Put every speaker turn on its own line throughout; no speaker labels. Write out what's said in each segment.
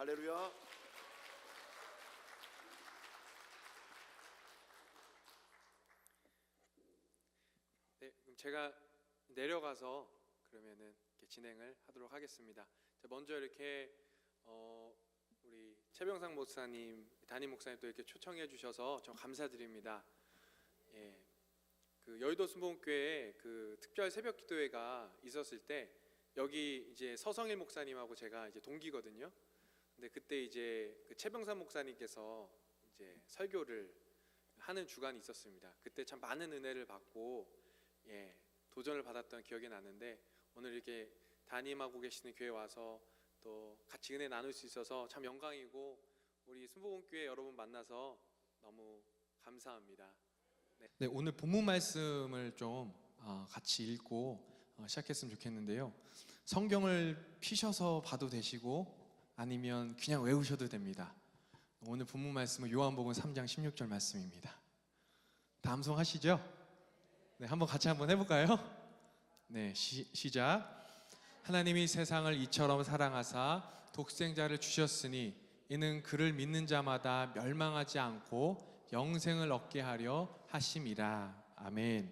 할렐루야.
네, 그럼 제가 내려가서 그러면은 이렇게 진행을 하도록 하겠습니다. 먼저 이렇게 우리 최병상 목사님, 담임 목사님 또 이렇게 초청해 주셔서 좀 감사드립니다. 예, 그 여의도 순복음교회에 그 특별 새벽 기도회가 있었을 때 여기 이제 서성일 목사님하고 제가 이제 동기거든요. 근데 그때 이제 그 최병상 목사님께서 이제 설교를 하는 주간이 있었습니다. 그때 참 많은 은혜를 받고 도전을 받았던 기억이 나는데 오늘 이렇게 담임하고 계시는 교회 와서 또 같이 은혜 나눌 수 있어서 참 영광이고 우리 순복음교회 여러분 만나서 너무 감사합니다. 네, 오늘 본문 말씀을 좀 같이 읽고 시작했으면 좋겠는데요. 성경을 피셔서 봐도 되시고 아니면 그냥 외우셔도 됩니다. 오늘 본문 말씀은 요한복음 3장 16절 말씀입니다. 다 암송하시죠? 네, 한번 같이 한번 해볼까요? 네, 시작. 하나님이 세상을 이처럼 사랑하사 독생자를 주셨으니 이는 그를 믿는 자마다 멸망하지 않고 영생을 얻게 하려 하심이라. 아멘.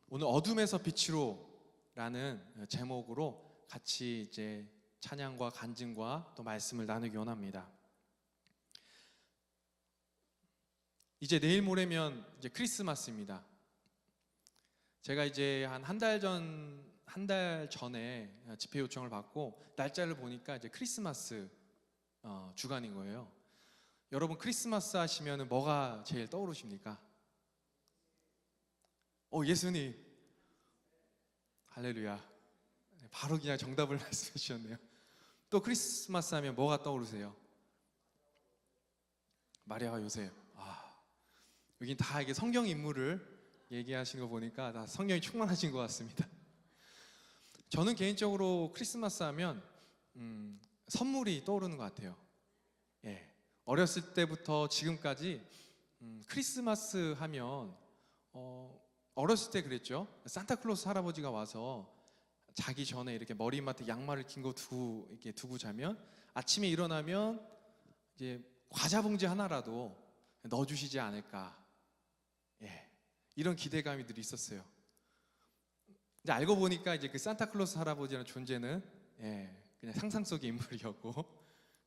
오늘 어둠에서 빛으로라는 제목으로 같이 이제 찬양과 간증과 또 말씀을 나누기 원합니다. 이제 내일 모레면 이제 크리스마스입니다. 제가 이제 한 달 전에 집회 요청을 받고 날짜를 보니까 이제 크리스마스 주간인 거예요. 여러분 크리스마스 하시면은 뭐가 제일 떠오르십니까? 예수님. 할렐루야. 바로 그냥 정답을 말씀해 주셨네요. 또 크리스마스 하면 뭐가 떠오르세요? 마리아와 요셉. 여긴 다 이게 성경 인물을 얘기하시는 거 보니까 다 성경이 충만하신 것 같습니다. 저는 개인적으로 크리스마스 하면 선물이 떠오르는 것 같아요. 어렸을 때부터 지금까지 크리스마스 하면 어렸을 때 그랬죠. 산타클로스 할아버지가 와서 자기 전에 이렇게 머리맡에 양말을 긴 거 두고 자면 아침에 일어나면 이제 과자 봉지 하나라도 넣어주시지 않을까. 이런 기대감이 늘 있었어요. 근데 알고 보니까 이제 그 산타클로스 할아버지라는 존재는 그냥 상상 속의 인물이었고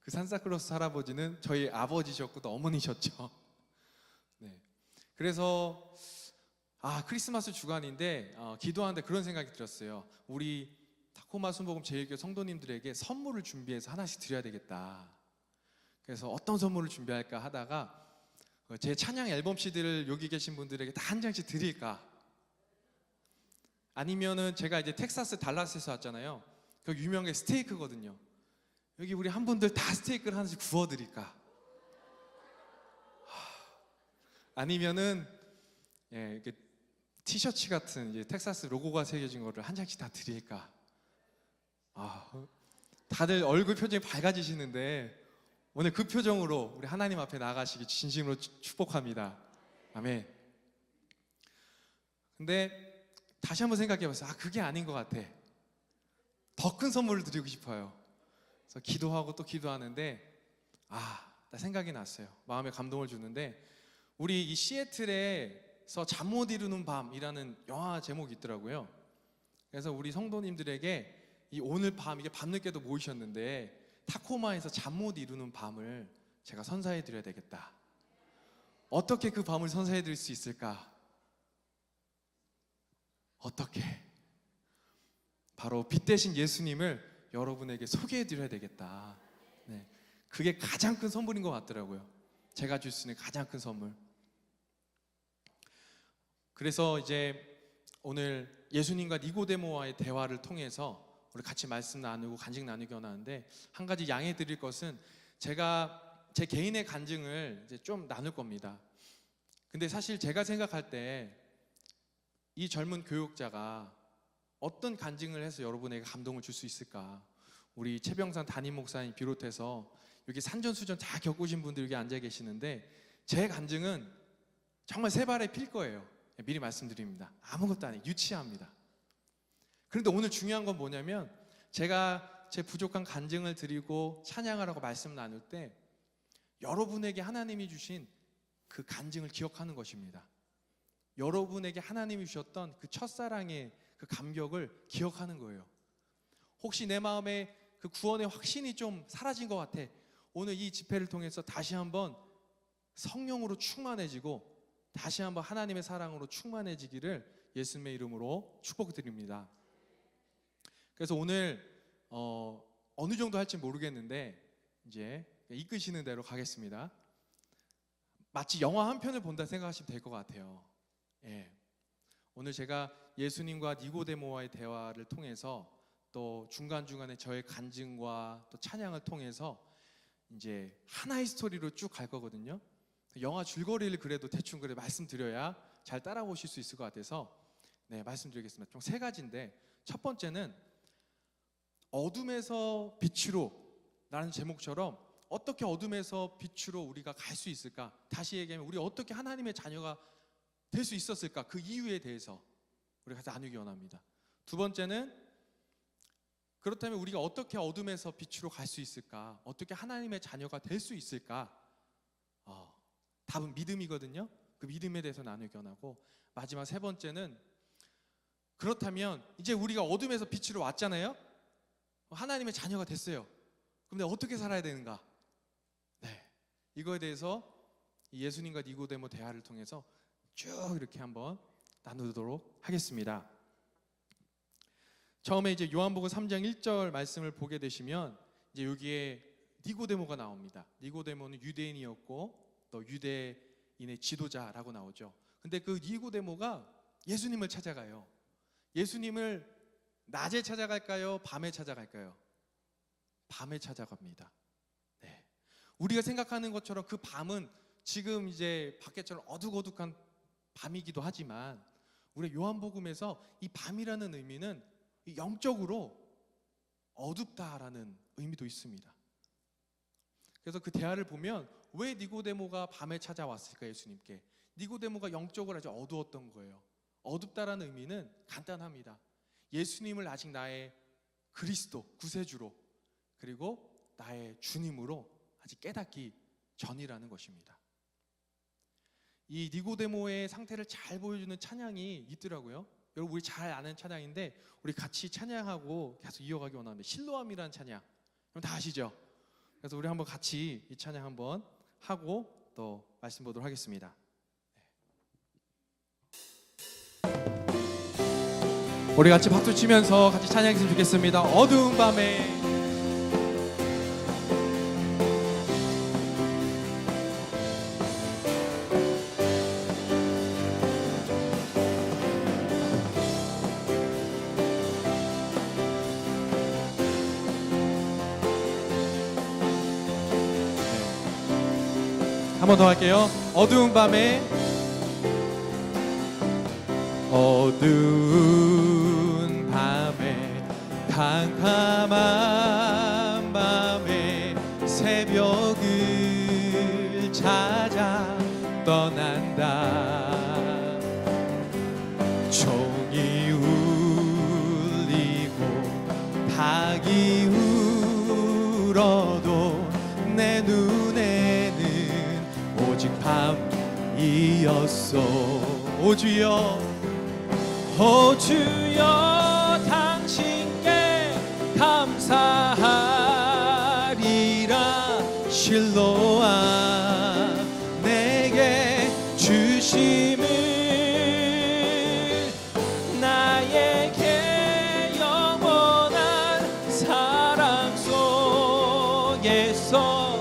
그 산타클로스 할아버지는 저희 아버지셨고 또 어머니셨죠. 그래서 크리스마스 주간인데 기도하는데 그런 생각이 들었어요. 우리 타코마 순복음 제일교회 성도님들에게 선물을 준비해서 하나씩 드려야 되겠다. 그래서 어떤 선물을 준비할까 하다가 제 찬양 앨범 CD를 여기 계신 분들에게 다 한 장씩 드릴까? 아니면은 제가 이제 텍사스 달라스에서 왔잖아요. 그 유명한 스테이크거든요. 여기 우리 한 분들 다 스테이크를 하나씩 구워 드릴까? 아니면은 이렇게 티셔츠 같은 이제 텍사스 로고가 새겨진 거를 한 장씩 다 드릴까? 다들 얼굴 표정이 밝아지시는데 오늘 그 표정으로 우리 하나님 앞에 나가시기 진심으로 축복합니다. 아멘. 근데 다시 한번 생각해 봤어요. 그게 아닌 것 같아. 더 큰 선물을 드리고 싶어요. 그래서 기도하고 또 기도하는데 나 생각이 났어요. 마음에 감동을 주는데 우리 이 시애틀에서 잠 못 이루는 밤이라는 영화 제목이 있더라고요. 그래서 우리 성도님들에게 이 오늘 밤 이게 밤늦게도 모이셨는데 타코마에서 잠 못 이루는 밤을 제가 선사해 드려야 되겠다. 어떻게 그 밤을 선사해 드릴 수 있을까? 어떻게? 바로 빛 대신 예수님을 여러분에게 소개해 드려야 되겠다. 그게 가장 큰 선물인 것 같더라고요. 제가 줄 수 있는 가장 큰 선물. 그래서 이제 오늘 예수님과 니고데모와의 대화를 통해서 우리 같이 말씀 나누고 간증 나누기 원하는데 한 가지 양해 드릴 것은 제가 제 개인의 간증을 이제 좀 나눌 겁니다. 근데 사실 제가 생각할 때 이 젊은 교육자가 어떤 간증을 해서 여러분에게 감동을 줄 수 있을까? 우리 최병상 담임 목사님 비롯해서 여기 산전수전 다 겪으신 분들 여기 앉아 계시는데 제 간증은 정말 세 발에 필 거예요. 미리 말씀드립니다. 아무것도 아니에요. 유치합니다. 그런데 오늘 중요한 건 뭐냐면 제가
제 부족한 간증을 드리고 찬양하라고 말씀 나눌 때 여러분에게 하나님이 주신 그 간증을 기억하는 것입니다. 여러분에게 하나님이 주셨던 그 첫사랑의 그 감격을 기억하는 거예요. 혹시 내 마음에 그 구원의 확신이 좀 사라진 것 같아. 오늘 이 집회를 통해서 다시 한번 성령으로 충만해지고 다시 한번 하나님의 사랑으로 충만해지기를 예수님의 이름으로 축복드립니다. 그래서 오늘 어느 정도 할지 모르겠는데 이제 이끄시는 대로 가겠습니다. 마치 영화 한 편을 본다 생각하시면 될 것 같아요. 예. 오늘 제가 예수님과 니고데모와의 대화를 통해서 또 중간중간에 저의 간증과 또 찬양을 통해서 이제 하나의 스토리로 쭉 갈 거거든요. 영화 줄거리를 그래도 대충 그래 말씀드려야 잘 따라오실 수 있을 것 같아서 말씀드리겠습니다. 총 3가지인데, 첫 번째는 어둠에서 빛으로 라는 제목처럼 어떻게 어둠에서 빛으로 우리가 갈 수 있을까? 다시 얘기하면 우리 어떻게 하나님의 자녀가 될 수 있었을까? 그 이유에 대해서 우리가 나누기 원합니다. 두 번째는 그렇다면 우리가 어떻게 어둠에서 빛으로 갈 수 있을까? 어떻게 하나님의 자녀가 될 수 있을까? 답은 믿음이거든요. 그 믿음에 대해서 나누기 원하고, 마지막 3번째는 그렇다면 이제 우리가 어둠에서 빛으로 왔잖아요. 하나님의 자녀가 됐어요. 그럼 내가 어떻게 살아야 되는가? 이거에 대해서 예수님과 니고데모 대화를 통해서 쭉 이렇게 한번 나누도록 하겠습니다. 처음에 이제 요한복음 3장 1절 말씀을 보게 되시면 이제 여기에 니고데모가 나옵니다. 니고데모는 유대인이었고 또 유대인의 지도자라고 나오죠. 근데 그 니고데모가 예수님을 찾아가요. 예수님을 낮에 찾아갈까요? 밤에 찾아갈까요? 밤에 찾아갑니다. 우리가 생각하는 것처럼 그 밤은 지금 이제 밖에처럼 어둑어둑한 밤이기도 하지만 우리 요한복음에서 이 밤이라는 의미는 영적으로 어둡다라는 의미도 있습니다. 그래서 그 대화를 보면 왜 니고데모가 밤에 찾아왔을까? 예수님께 니고데모가 영적으로 아주 어두웠던 거예요. 어둡다라는 의미는 간단합니다. 예수님을 아직 나의 그리스도, 구세주로, 그리고 나의 주님으로 아직 깨닫기 전이라는 것입니다. 이 니고데모의 상태를 잘 보여주는 찬양이 있더라고요. 여러분 우리 잘 아는 찬양인데 우리 같이 찬양하고 계속 이어가기 원합니다. 실로암이라는 찬양, 여러분 다 아시죠? 그래서 우리 한번 같이 이 찬양 한번 하고 또 말씀 보도록 하겠습니다. 우리 같이 박수 치면서 같이 찬양했으면 좋겠습니다. 어두운 밤에 한 번 더 할게요. 어두운 밤에, 어두운 밤에, 캄캄한 밤에 새벽을 찾아 떠난다. 종이 울리고 닭이 울어도 내 눈에는 오직 밤이었어. 오 주여, 오 주여, 당신께 감사하리라. 실로암 내게 주심을, 나에게 영원한 사랑 속에서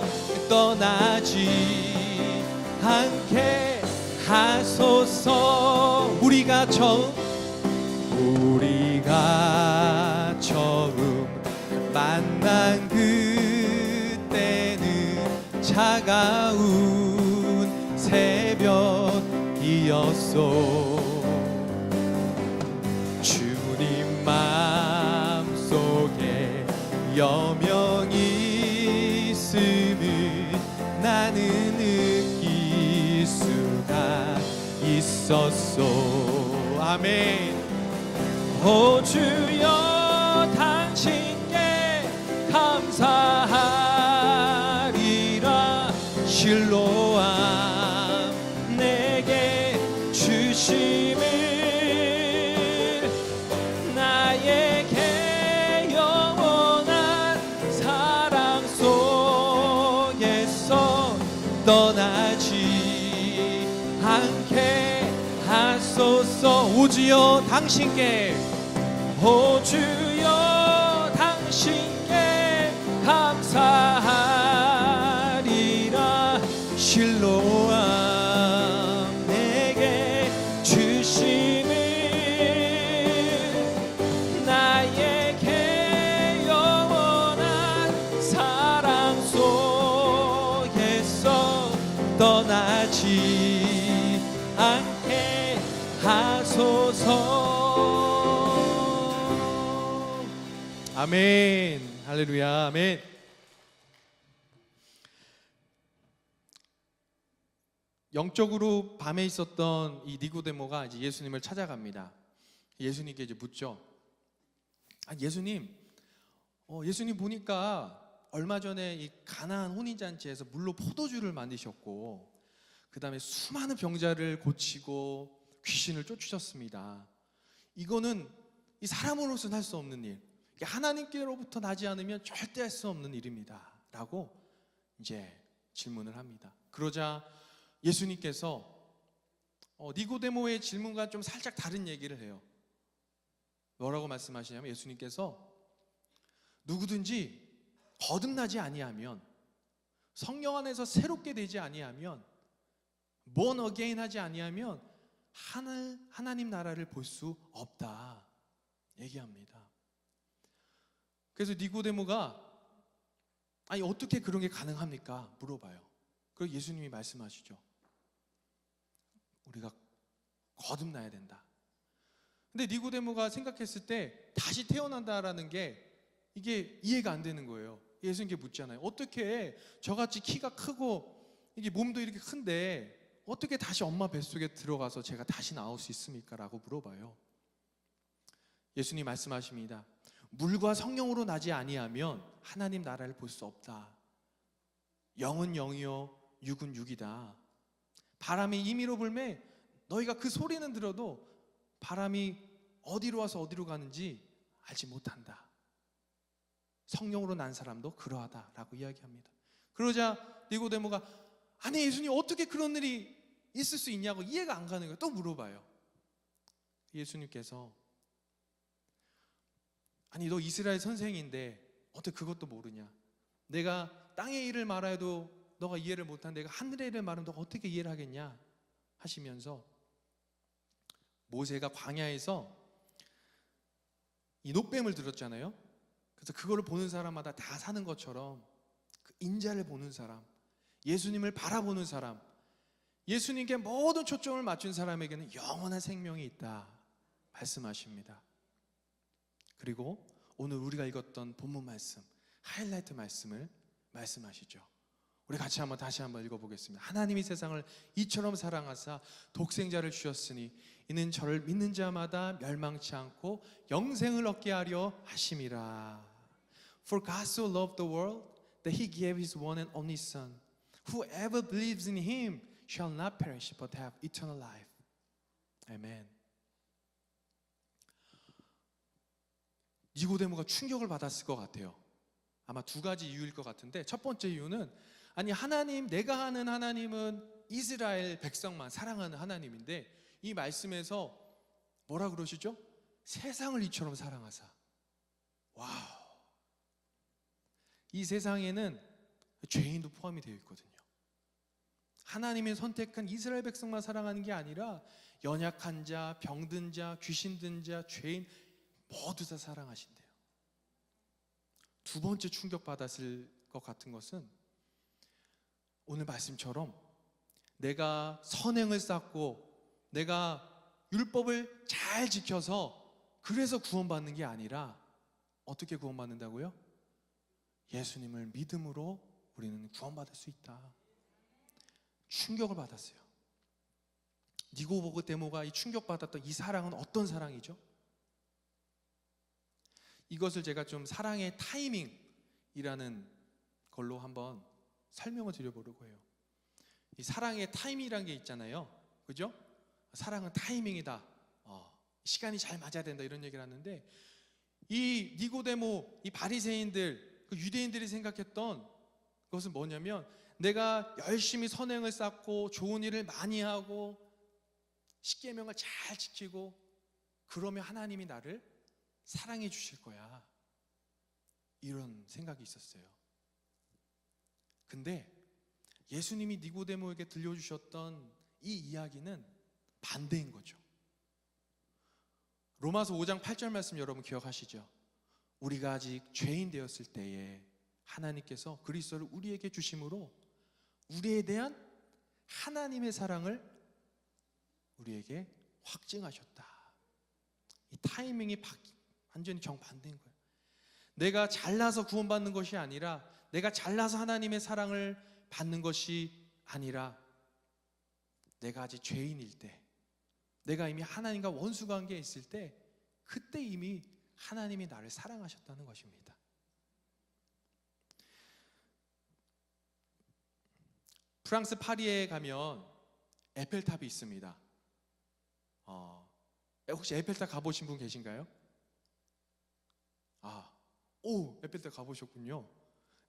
떠나지 않게 하소서. 우리가 처음 만난 그때는 차가운 새벽이었어. 주님 마음속에 여명이 있음을 나는 느낄 수가 있었어. 아멘. 오 주여, 당신께
감사하리라. 실로암 내게 주심을 나에게 영원한 사랑 속에서 떠나지 않게 하소서. 오주여 당신께, 오주여 당신께 감사하리라. 실로암 내게 주심을 나에게 영원한 사랑 속에서 떠나지 않게 하소서.
아멘. 할렐루야. 아멘. 영적으로 밤에 있었던 이 니고데모가 이제 예수님을 찾아갑니다. 예수님께 이제 묻죠. 예수님, 예수님 보니까 얼마 전에 이 가나안 혼인잔치에서 물로 포도주를 만드셨고, 그 다음에 수많은 병자를 고치고 귀신을 쫓으셨습니다. 이거는 이 사람으로서는 할 수 없는 일, 하나님께로부터 나지 않으면 절대 할 수 없는 일입니다 라고 이제 질문을 합니다. 그러자 예수님께서 니고데모의 질문과 좀 살짝 다른 얘기를 해요. 뭐라고 말씀하시냐면, 예수님께서 누구든지 거듭나지 아니하면, 성령 안에서 새롭게 되지 아니하면, born again 하지 아니하면 하나님 나라를 볼 수 없다 얘기합니다. 그래서 니고데모가 아니 어떻게 그런 게 가능합니까? 물어봐요. 그리고 예수님이 말씀하시죠. 우리가 거듭나야 된다. 근데 니고데모가 생각했을 때 다시 태어난다라는 게 이게 이해가 안 되는 거예요. 예수님께 묻잖아요. 어떻게 저같이 키가 크고 이게 몸도 이렇게 큰데 어떻게 다시 엄마 뱃속에 들어가서 제가 다시 나올 수 있습니까? 라고 물어봐요. 예수님 말씀하십니다. 물과 성령으로 나지 아니하면 하나님 나라를 볼 수 없다. 영은 영이요 육은 육이다. 바람이 임의로 불매 너희가 그 소리는 들어도 바람이 어디로 와서 어디로 가는지 알지 못한다. 성령으로 난 사람도 그러하다라고 이야기합니다. 그러자 니고데모가 아니 예수님 어떻게 그런 일이 있을 수 있냐고 이해가 안 가는 거예요. 또 물어봐요. 예수님께서 아니 너 이스라엘 선생인데 어떻게 그것도 모르냐? 내가 땅의 일을 말해도 너가 이해를 못한 내가 하늘의 일을 말하면 너가 어떻게 이해를 하겠냐? 하시면서 모세가 광야에서 이 녹뱀을 들었잖아요. 그래서 그거를 보는 사람마다 다 사는 것처럼 그 인자를 보는 사람, 예수님을 바라보는 사람, 예수님께 모든 초점을 맞춘 사람에게는 영원한 생명이 있다 말씀하십니다. 그리고 오늘 우리가 읽었던 본문 말씀, 하이라이트 말씀을 말씀하시죠. 우리 같이 다시 한번 읽어보겠습니다. 하나님이 세상을 이처럼 사랑하사 독생자를 주셨으니 이는 저를 믿는 자마다 멸망치 않고 영생을 얻게 하려 하심이라. For God so loved the world that He gave His one and only Son. Whoever believes in Him shall not perish but have eternal life. 아멘. 니고데모가 충격을 받았을 것 같아요. 아마 두 가지 이유일 것 같은데, 첫 번째 이유는 아니 하나님, 내가 아는 하나님은 이스라엘 백성만 사랑하는 하나님인데 이 말씀에서 뭐라 그러시죠? 세상을 이처럼 사랑하사. 와우. 이 세상에는 죄인도 포함이 되어 있거든요. 하나님이 선택한 이스라엘 백성만 사랑하는 게 아니라 연약한 자, 병든 자, 귀신 든 자, 죄인 모두 다 사랑하신대요. 두 번째 충격받았을 것 같은 것은 오늘 말씀처럼 내가 선행을 쌓고 내가 율법을 잘 지켜서 그래서 구원받는 게 아니라 어떻게 구원받는다고요? 예수님을 믿음으로 우리는 구원받을 수 있다. 충격을 받았어요. 니고데모가 이 충격받았던 이 사랑은 어떤 사랑이죠? 이것을 제가 좀 사랑의 타이밍, 걸로 한번 설명을 드려보려고 해요. 이 사랑의 타이밍이란 게 있잖아요. 그죠? 사랑은 타이밍이다. 시간이 잘 맞아야 된다 이런 얘기를 하는데, 이 니고데모, 이 바리새인들, 그 유대인들이 생각했던 것은 뭐냐면, 내가 열심히 선행을 쌓고 좋은 일을 많이 하고 십계명을 잘 지키고 그러면 하나님이 나를 사랑해 주실 거야, 이런 생각이 있었어요. 근데 예수님이 니고데모에게 들려주셨던 이 이야기는 반대인 거죠. 로마서 5장 8절 말씀 여러분 기억하시죠? 우리가 아직 죄인 되었을 때에 하나님께서 그리스도를 우리에게 주심으로 우리에 대한 하나님의 사랑을 우리에게 확증하셨다. 이 타이밍이 완전히 정반대인 거예요. 내가 잘나서 구원받는 것이 아니라, 내가 잘나서 하나님의 사랑을 받는 것이 아니라, 내가 아직 죄인일 때, 내가 이미 하나님과 원수 관계에 있을 때, 그때 이미 하나님이 나를 사랑하셨다는 것입니다. 프랑스 파리에 가면 에펠탑이 있습니다. 혹시 에펠탑 가보신 분 계신가요? 에펠탑 가보셨군요.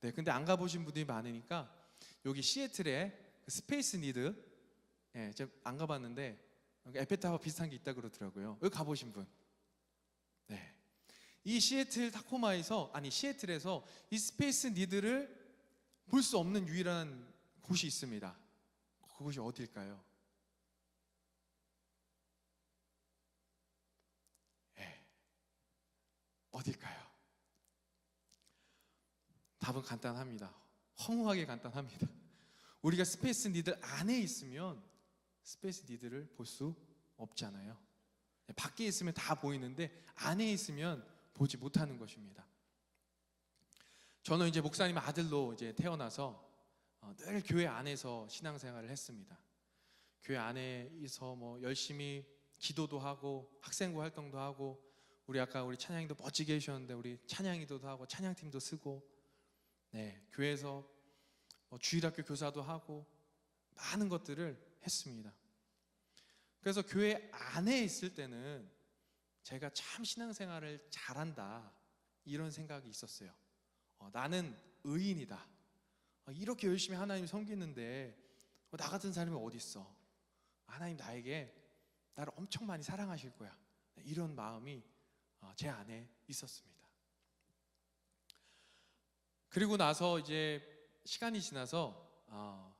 네, 근데 안 가보신 분들이 많으니까 여기 시애틀에 스페이스 니드, 제가 안 가봤는데 에펠탑과 비슷한 게 있다 그러더라고요. 여기 가보신 분? 네. 이 시애틀에서 이 스페이스 니드를 볼 수 없는 유일한 곳이 있습니다. 그곳이 어딜까요? 어딜까요? 답은 간단합니다. 허무하게 간단합니다. 우리가 스페이스 니들 안에 있으면 스페이스 니들을 볼 수 없잖아요. 밖에 있으면 다 보이는데 안에 있으면 보지 못하는 것입니다. 저는 이제 목사님 아들로 이제 태어나서 늘 교회 안에서 신앙생활을 했습니다. 교회 안에서 뭐 열심히 기도도 하고 학생부 활동도 하고, 아까 우리 찬양이도 멋지게 해주셨는데 우리 찬양이도도 하고 찬양팀도 쓰고, 교회에서 주일학교 교사도 하고 많은 것들을 했습니다. 그래서 교회 안에 있을 때는 제가 참 신앙생활을 잘한다, 이런 생각이 있었어요. 나는 의인이다. 이렇게 열심히 하나님 섬기는데 나 같은 사람이 어디 있어? 하나님 나를 엄청 많이 사랑하실 거야, 이런 마음이 제 안에 있었습니다. 그리고 나서 이제 시간이 지나서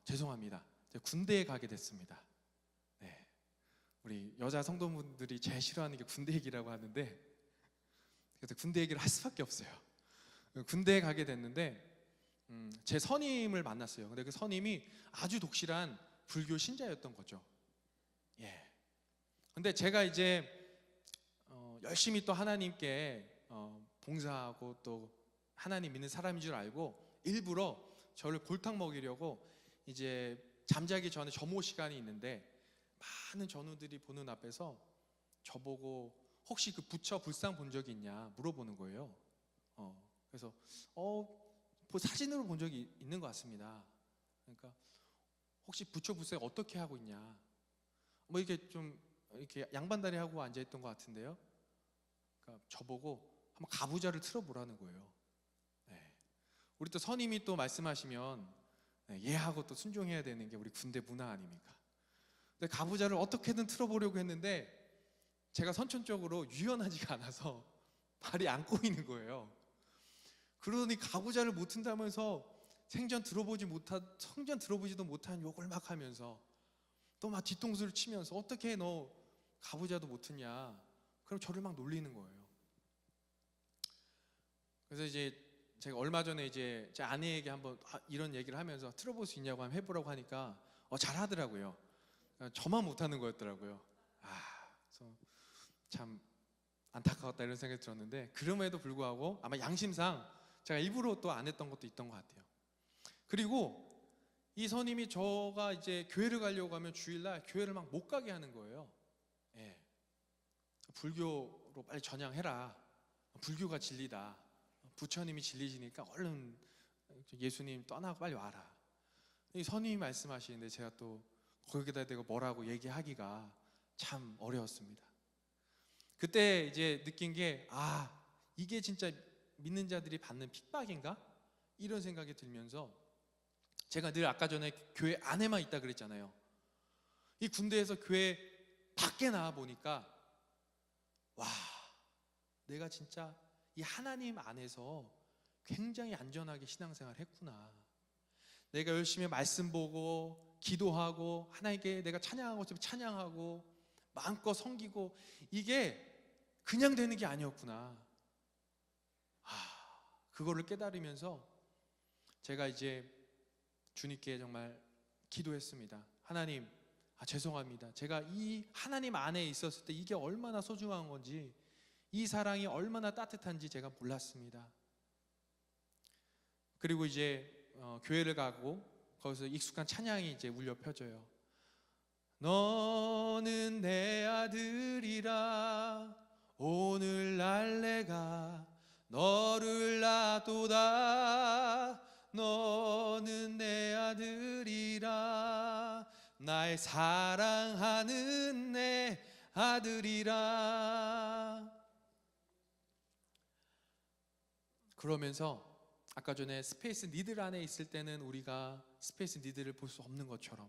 죄송합니다, 군대에 가게 됐습니다. 우리 여자 성도분들이 제일 싫어하는 게 군대 얘기라고 하는데, 그래서 군대 얘기를 할 수밖에 없어요. 군대에 가게 됐는데 제 선임을 만났어요. 근데 그 선임이 아주 독실한 불교 신자였던 거죠. 근데 제가 이제 열심히 또 하나님께 봉사하고 또 하나님 믿는 사람인 줄 알고 일부러 저를 골탕 먹이려고 이제 잠자기 전에 점호 시간이 있는데, 많은 전우들이 보는 앞에서 저보고 혹시 그 부처 불상 본 적이 있냐 물어보는 거예요. 그래서 사진으로 본 적이 있는 것 같습니다. 그러니까 혹시 부처 불상 어떻게 하고 있냐, 뭐 이렇게 좀 이렇게 양반다리 하고 앉아 있던 것 같은데요. 그러니까 저보고 한번 가부좌를 틀어보라는 거예요. 우리 또 선임이 또 말씀하시면 예하고 또 순종해야 되는 게 우리 군대 문화 아닙니까? 근데 가부좌를 어떻게든 틀어보려고 했는데 제가 선천적으로 유연하지가 않아서 발이 안 꼬이는 거예요. 그러더니 가부좌를 못 튼다면서 성전 들어보지도 못한 욕을 막 하면서 또 막 뒤통수를 치면서 어떻게 너 가부좌도 못 트냐, 그럼 저를 막 놀리는 거예요. 그래서 이제 제가 얼마 전에 이제 제 아내에게 한번 이런 얘기를 하면서 틀어볼 수 있냐고 한번 해보라고 하니까 잘하더라고요. 저만 못하는 거였더라고요. 그래서 참 안타까웠다 이런 생각이 들었는데, 그럼에도 불구하고 아마 양심상 제가 일부러 또 안 했던 것도 있던 것 같아요. 그리고 이 선임이 저가 이제 교회를 가려고 하면 주일날 교회를 막 못 가게 하는 거예요. 불교로 빨리 전향해라, 불교가 진리다, 부처님이 질리시니까 얼른 예수님 떠나고 빨리 와라. 이 선임이 말씀하시는데 제가 또 거기다 대고 뭐라고 얘기하기가 참 어려웠습니다. 그때 이제 느낀 게 이게 진짜 믿는 자들이 받는 핍박인가? 이런 생각이 들면서 제가 늘 아까 전에 교회 안에만 있다 그랬잖아요. 이 군대에서 교회 밖에 나와 보니까 와, 내가 진짜 이 하나님 안에서 굉장히 안전하게 신앙생활을 했구나. 내가 열심히 말씀 보고 기도하고 하나님께 내가 찬양하고 싶으면 찬양하고 마음껏 섬기고 이게 그냥 되는 게 아니었구나. 그거를 깨달으면서 제가 이제 주님께 정말 기도했습니다. 하나님, 죄송합니다. 제가 이 하나님 안에 있었을 때 이게 얼마나 소중한 건지, 이 사랑이 얼마나 따뜻한지 제가 몰랐습니다. 그리고 이제 교회를 가고 거기서 익숙한 찬양이 이제 울려 펴져요. 너는 내 아들이라 오늘날 내가 너를 낳도다. 너는 내 아들이라 나의 사랑하는 내 아들이라. 그러면서 아까 전에 스페이스 니들 안에 있을 때는 우리가 스페이스 니들을 볼 수 없는 것처럼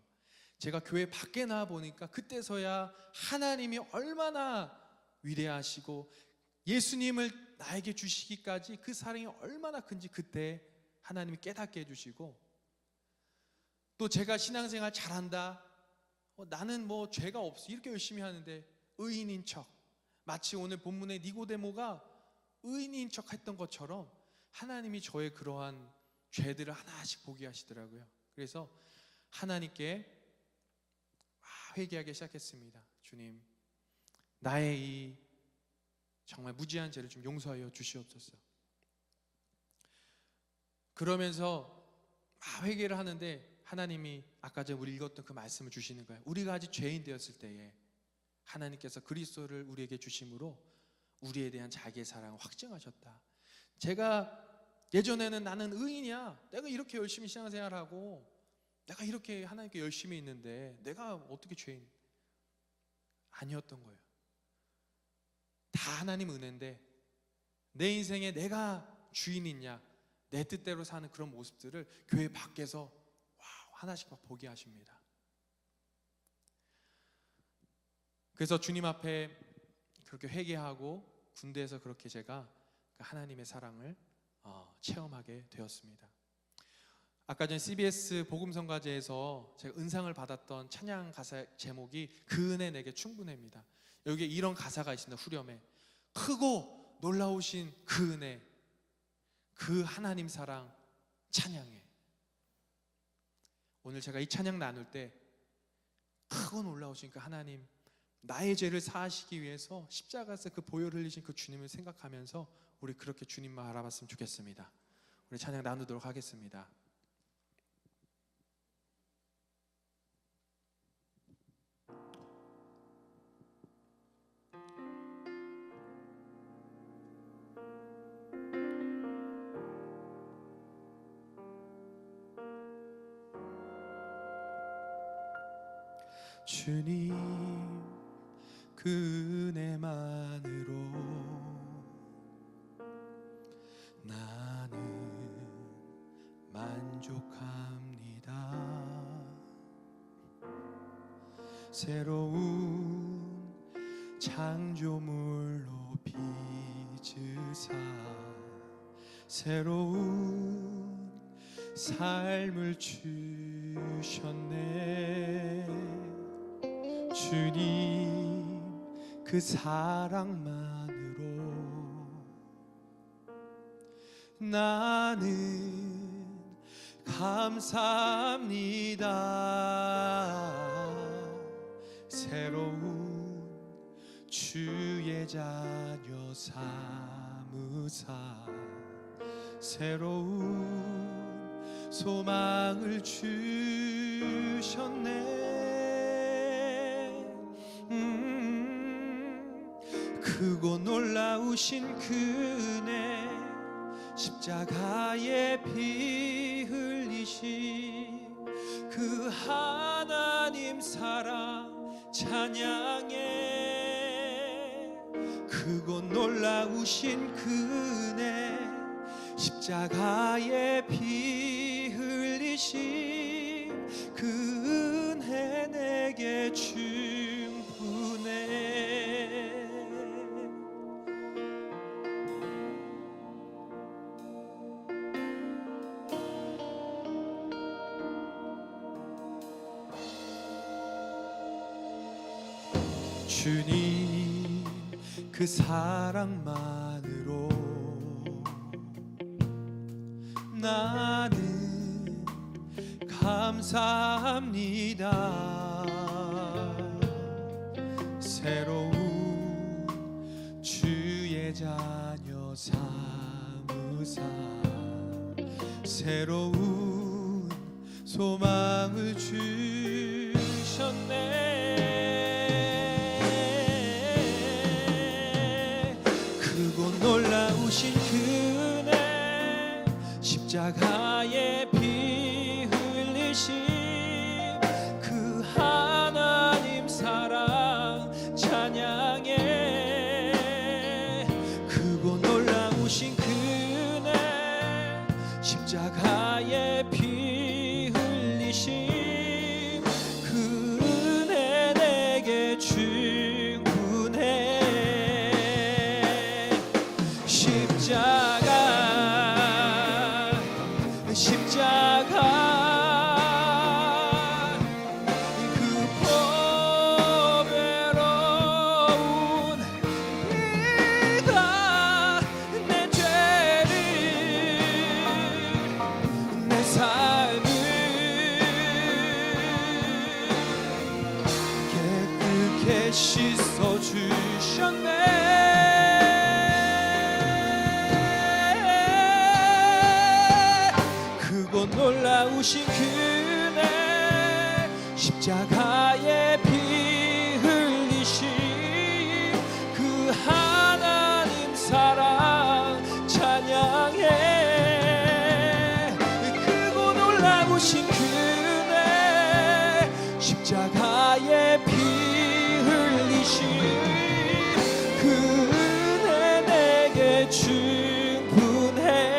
제가 교회 밖에 나와 보니까 그때서야 하나님이 얼마나 위대하시고 예수님을 나에게 주시기까지 그 사랑이 얼마나 큰지 그때 하나님이 깨닫게 해주시고, 또 제가 신앙생활 잘한다, 나는 뭐 죄가 없어 이렇게 열심히 하는데 의인인 척, 마치 오늘 본문의 니고데모가 의인인 척 했던 것처럼 하나님이 저의 그러한 죄들을 하나씩 보게 하시더라고요. 그래서 하나님께 회개하기 시작했습니다. 주님, 나의 이 정말 무지한 죄를 좀 용서하여 주시옵소서. 그러면서 회개를 하는데 하나님이 아까 전에 우리 읽었던 그 말씀을 주시는 거예요. 우리가 아직 죄인 되었을 때에 하나님께서 그리스도를 우리에게 주심으로 우리에 대한 자기의 사랑을 확증하셨다. 제가 예전에는 나는 의인이야, 내가 이렇게 열심히 신앙생활하고 내가 이렇게 하나님께 열심히 있는데 내가 어떻게 죄인? 아니었던 거예요. 다 하나님 은혜인데 내 인생에 내가 주인이냐, 내 뜻대로 사는 그런 모습들을 교회 밖에서 하나씩 막 보게 하십니다. 그래서 주님 앞에 그렇게 회개하고 군대에서 그렇게 제가 하나님의 사랑을 체험하게 되었습니다. 아까 전 CBS 복음성가제에서 제가 은상을 받았던 찬양 가사 제목이 그 은혜 내게 충분합니다. 여기에 이런 가사가 있습니다. 후렴에 크고 놀라우신 그 은혜, 그 하나님 사랑 찬양해. 오늘 제가 이 찬양 나눌 때 크고 놀라우신 그 하나님, 나의 죄를 사하시기 위해서 십자가에서 그 보혈을 흘리신 그 주님을 생각하면서 우리 그렇게 주님만 알아봤으면 좋겠습니다. 우리 찬양 나누도록 하겠습니다. 주님, 그 은혜만으로 나는 만족합니다. 새로운 창조물로 빚으사 새로운 삶을 주셨네. 주님, 그 사랑만으로 나는 감사합니다. 새로운 주의 자녀 삼으사 새로운 소망을 주셨네. 크고 놀라우신 그 은혜
십자가에 피 흘리신 그 하나님 사랑 찬양해. 크고 놀라우신 그 은혜, 십자가에 피 흘리신 그 은혜 내게 충분해. 주님 그 사랑만으로 나는 감사합니다. 새로운 주의 자녀 삼으사 새로운 소망을 주셨네. 크고 놀라우신 그 은혜, 십자가에 피 흘리신 그 하나님 사랑 찬양해. 크고 놀라우신 그 은혜, 십자가에 피 흘리신 그 은혜 내게 충분해. 십자가 그 보배로운 피가 내 죄를 내 삶을 깨끗게 씻어주셨네. 크고 놀라우신 그 은혜, 십자가에 피 흘리신 그 하나님 사랑 찬양해. 크고 놀라우신 그 은혜, 십자가에 피 흘리신 그 은혜 내게 충분해.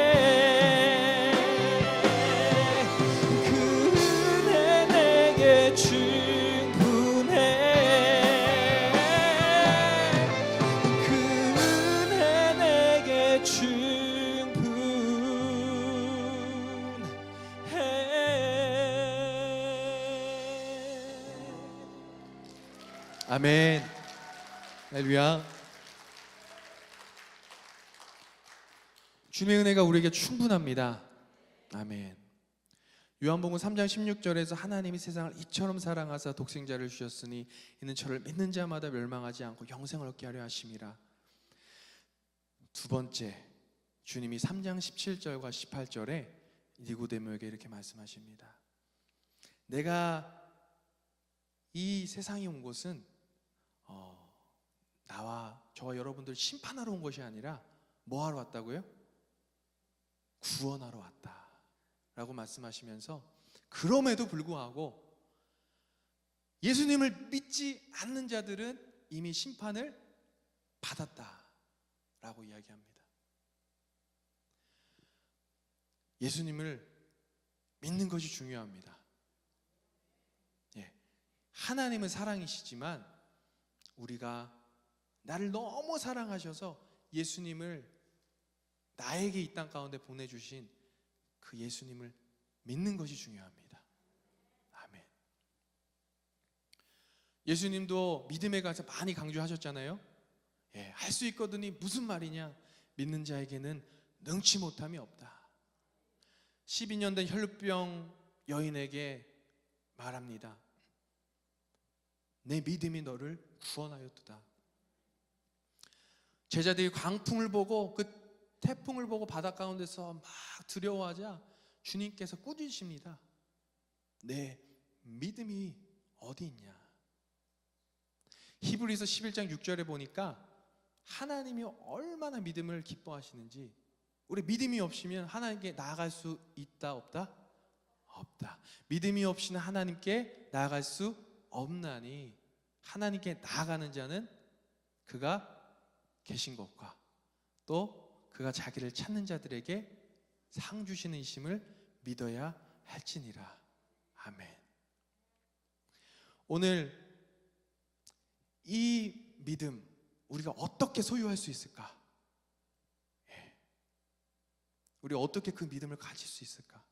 아멘. 할렐루야. 주님의 은혜가 우리에게 충분합니다. 아멘. 요한복음 3장 16절에서 하나님이 세상을 이처럼 사랑하사 독생자를 주셨으니 이는 저를 믿는 자마다 멸망하지 않고 영생을 얻게 하려 하심이라. 두 번째, 주님이 3장 17절과 18절에 니고데모에게 이렇게 말씀하십니다. 내가 이 세상에 온 것은 나와 저와 여러분들 심판하러 온 것이 아니라 뭐 하러 왔다고요? 구원하러 왔다 라고 말씀하시면서, 그럼에도 불구하고 예수님을 믿지 않는 자들은 이미 심판을 받았다 라고 이야기합니다. 예수님을 믿는 것이 중요합니다. 하나님은 사랑이시지만 우리가 나를 너무 사랑하셔서 예수님을 나에게 이 땅 가운데 보내주신 그 예수님을 믿는 것이 중요합니다. 아멘. 예수님도 믿음에 관해서 많이 강조하셨잖아요. 할 수 있거든이 무슨 말이냐? 믿는 자에게는 능치 못함이 없다. 12년 된 혈루병 여인에게 말합니다. 내 믿음이 너를 구원하였도다. 제자들이 광풍을 보고 그 태풍을 보고 바다 가운데서 막 두려워하자 주님께서 꾸짖으십니다. 내 믿음이 어디 있냐? 히브리서 11장 6절에 보니까 하나님이 얼마나 믿음을 기뻐하시는지 우리 믿음이 없으면 하나님께 나아갈 수 있다 없다? 없다. 믿음이 없이는 하나님께 나아갈 수 없나니 하나님께 나아가는 자는 그가 계신 것과 또 그가 자기를 찾는 자들에게 상 주시는 이심을 믿어야 할지니라. 아멘. 오늘 이 믿음 우리가 어떻게 소유할 수 있을까? 우리 어떻게 그 믿음을 가질 수 있을까?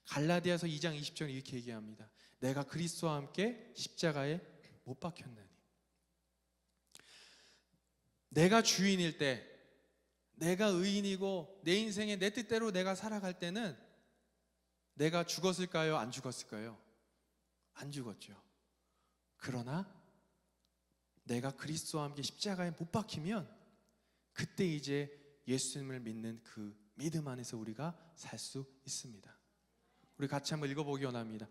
갈라디아서 2장 20절에 이렇게 얘기합니다. 내가 그리스도와 함께 십자가에 못 박혔나니. 내가 주인일 때, 내가 의인이고 내 인생에 내 뜻대로 내가 살아갈 때는 내가 죽었을까요? 안 죽었을까요? 안 죽었죠. 그러나 내가 그리스도와 함께 십자가에 못 박히면 그때 이제 예수님을 믿는 그 믿음 안에서 우리가 살 수 있습니다. 우리 같이 한번 읽어보기 원합니다.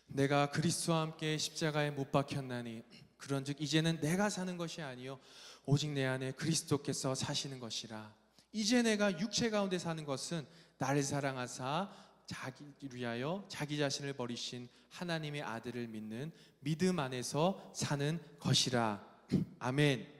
내가 그리스도와 함께 십자가에 못 박혔나니 그런즉 이제는 내가 사는 것이 아니요 오직 내 안에 그리스도께서 사시는 것이라. 이제 내가 육체 가운데 사는 것은 나를 사랑하사 자기를 위하여 자기 자신을 버리신 하나님의 아들을 믿는 믿음 안에서 사는 것이라. 아멘.